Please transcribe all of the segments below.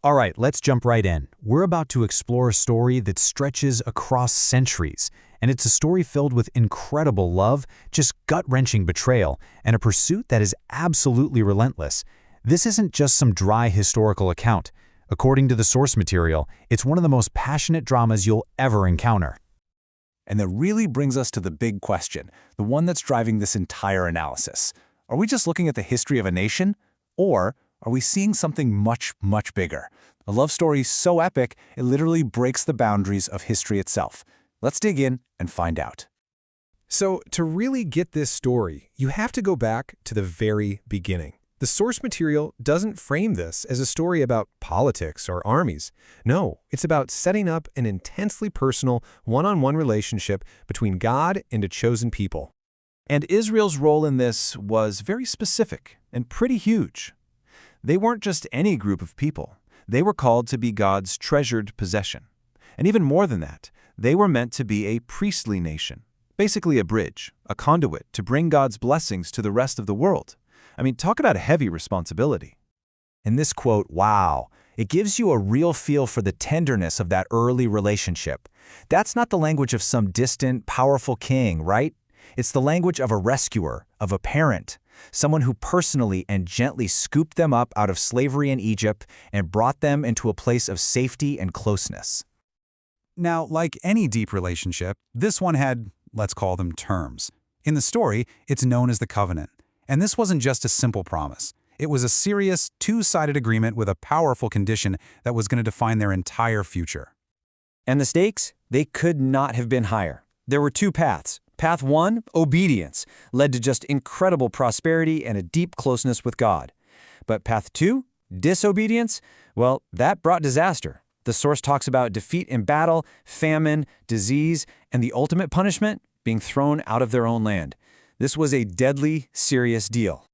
All right, let's jump right in. We're about to explore a story that stretches across centuries, and it's a story filled with incredible love, just gut-wrenching betrayal, and a pursuit that is absolutely relentless. This isn't just some dry historical account. According to the source material, it's one of the most passionate dramas you'll ever encounter. And that really brings us to the big question, the one that's driving this entire analysis. Are we just looking at the history of a nation? Or are we seeing something much, much bigger? A love story so epic, it literally breaks the boundaries of history itself. Let's dig in and find out. So, to really get this story, you have to go back to the very beginning. The source material doesn't frame this as a story about politics or armies. No, it's about setting up an intensely personal, one-on-one relationship between God and a chosen people. And Israel's role in this was very specific and pretty huge. They weren't just any group of people. They were called to be God's treasured possession. And even more than that, they were meant to be a priestly nation, basically a bridge, a conduit to bring God's blessings to the rest of the world. I mean, talk about a heavy responsibility. In this quote, wow, it gives you a real feel for the tenderness of that early relationship. That's not the language of some distant, powerful king, right? It's the language of a rescuer, of a parent, someone who personally and gently scooped them up out of slavery in Egypt and brought them into a place of safety and closeness. Now, like any deep relationship, this one had, let's call them terms. In the story, it's known as the covenant. And this wasn't just a simple promise. It was a serious, two-sided agreement with a powerful condition that was going to define their entire future. And the stakes? They could not have been higher. There were two paths. Path 1, obedience, led to just incredible prosperity and a deep closeness with God. But path 2, disobedience, well, that brought disaster. The source talks about defeat in battle, famine, disease, and the ultimate punishment, being thrown out of their own land. This was a deadly, serious deal.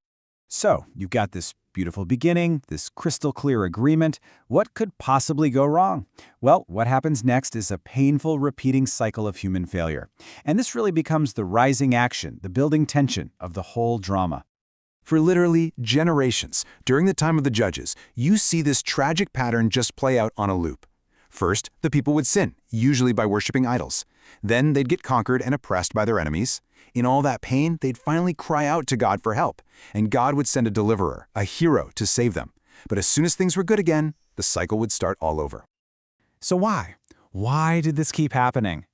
So, you've got this beautiful beginning, this crystal clear agreement. What could possibly go wrong? Well, what happens next is a painful, repeating cycle of human failure. And this really becomes the rising action, the building tension of the whole drama. For literally generations, during the time of the judges, you see this tragic pattern just play out on a loop. First, the people would sin, usually by worshiping idols. Then they'd get conquered and oppressed by their enemies. In all that pain, they'd finally cry out to God for help, and God would send a deliverer, a hero, to save them. But as soon as things were good again, the cycle would start all over. So why? Why did this keep happening?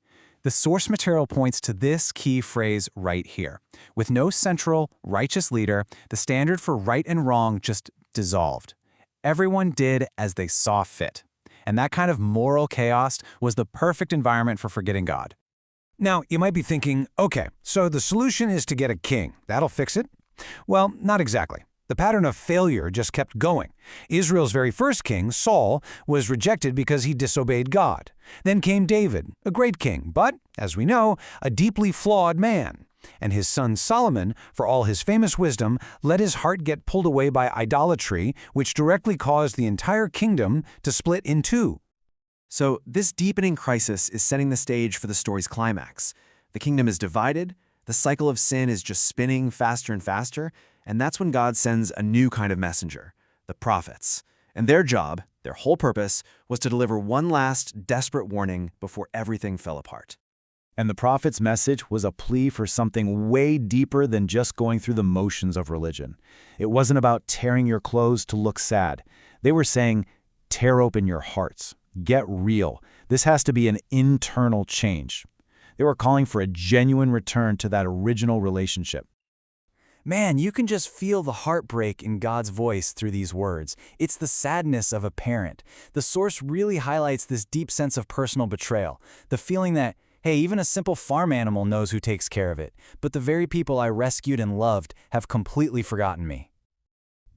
The source material points to this key phrase right here. With no central, righteous leader, the standard for right and wrong just dissolved. Everyone did as they saw fit. And that kind of moral chaos was the perfect environment for forgetting God. Now, you might be thinking, okay, so the solution is to get a king. That'll fix it? Well, not exactly. The pattern of failure just kept going. Israel's very first king, Saul, was rejected because he disobeyed God. Then came David, a great king, but, as we know, a deeply flawed man. And his son Solomon, for all his famous wisdom, let his heart get pulled away by idolatry, which directly caused the entire kingdom to split in two. So this deepening crisis is setting the stage for the story's climax. The kingdom is divided, the cycle of sin is just spinning faster and faster, and that's when God sends a new kind of messenger, the prophets. And their job, their whole purpose, was to deliver one last desperate warning before everything fell apart. And the prophet's message was a plea for something way deeper than just going through the motions of religion. It wasn't about tearing your clothes to look sad. They were saying, tear open your hearts. Get real. This has to be an internal change. They were calling for a genuine return to that original relationship. Man, you can just feel the heartbreak in God's voice through these words. It's the sadness of a parent. The source really highlights this deep sense of personal betrayal, the feeling that, hey, even a simple farm animal knows who takes care of it, but the very people I rescued and loved have completely forgotten me.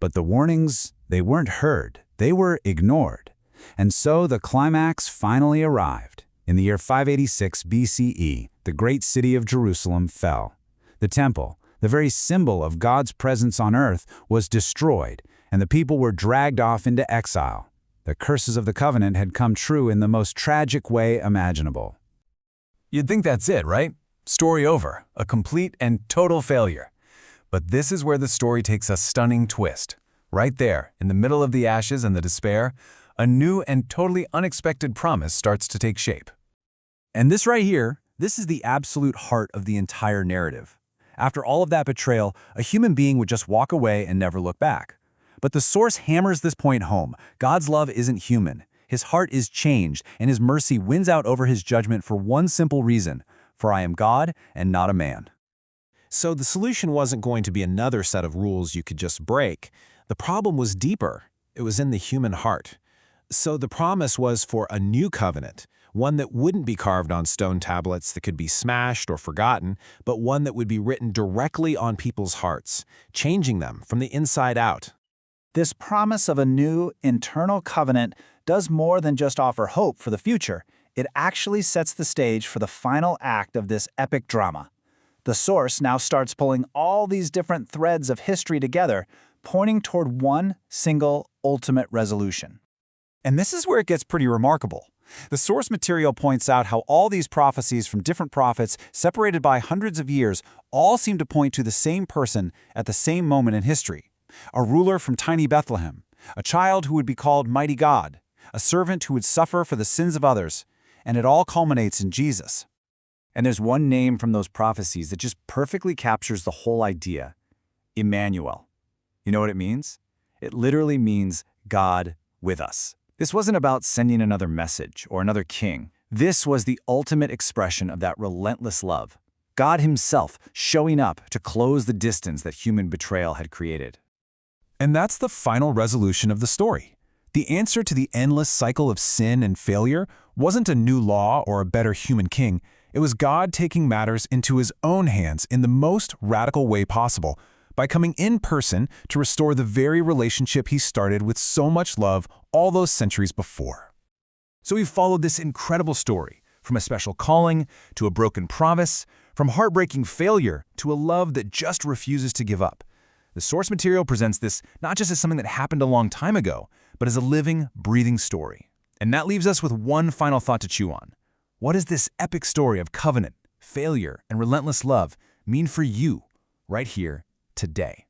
But the warnings, they weren't heard. They were ignored. And so the climax finally arrived. In the year 586 BCE, the great city of Jerusalem fell. The temple, the very symbol of God's presence on earth, was destroyed, and the people were dragged off into exile. The curses of the covenant had come true in the most tragic way imaginable. You'd think that's it, right? Story over, a complete and total failure. But this is where the story takes a stunning twist. Right there, in the middle of the ashes and the despair, a new and totally unexpected promise starts to take shape. And this right here, this is the absolute heart of the entire narrative. After all of that betrayal, a human being would just walk away and never look back. But the source hammers this point home. God's love isn't human. His heart is changed, and his mercy wins out over his judgment for one simple reason: for I am God and not a man. So the solution wasn't going to be another set of rules you could just break. The problem was deeper. It was in the human heart. So the promise was for a new covenant, one that wouldn't be carved on stone tablets that could be smashed or forgotten, but one that would be written directly on people's hearts, changing them from the inside out. This promise of a new, internal covenant does more than just offer hope for the future. It actually sets the stage for the final act of this epic drama. The source now starts pulling all these different threads of history together, pointing toward one single ultimate resolution. And this is where it gets pretty remarkable. The source material points out how all these prophecies from different prophets, separated by hundreds of years, all seem to point to the same person at the same moment in history. A ruler from tiny Bethlehem, a child who would be called Mighty God, a servant who would suffer for the sins of others, and it all culminates in Jesus. And there's one name from those prophecies that just perfectly captures the whole idea: Immanuel. You know what it means? It literally means God with us. This wasn't about sending another message or another king. This was the ultimate expression of that relentless love. God himself showing up to close the distance that human betrayal had created. And that's the final resolution of the story. The answer to the endless cycle of sin and failure wasn't a new law or a better human king. It was God taking matters into his own hands in the most radical way possible, by coming in person to restore the very relationship he started with so much love all those centuries before. So we've followed this incredible story, from a special calling to a broken promise, from heartbreaking failure to a love that just refuses to give up. The source material presents this not just as something that happened a long time ago, but as a living, breathing story. And that leaves us with one final thought to chew on. What does this epic story of covenant, failure, and relentless love mean for you right here today?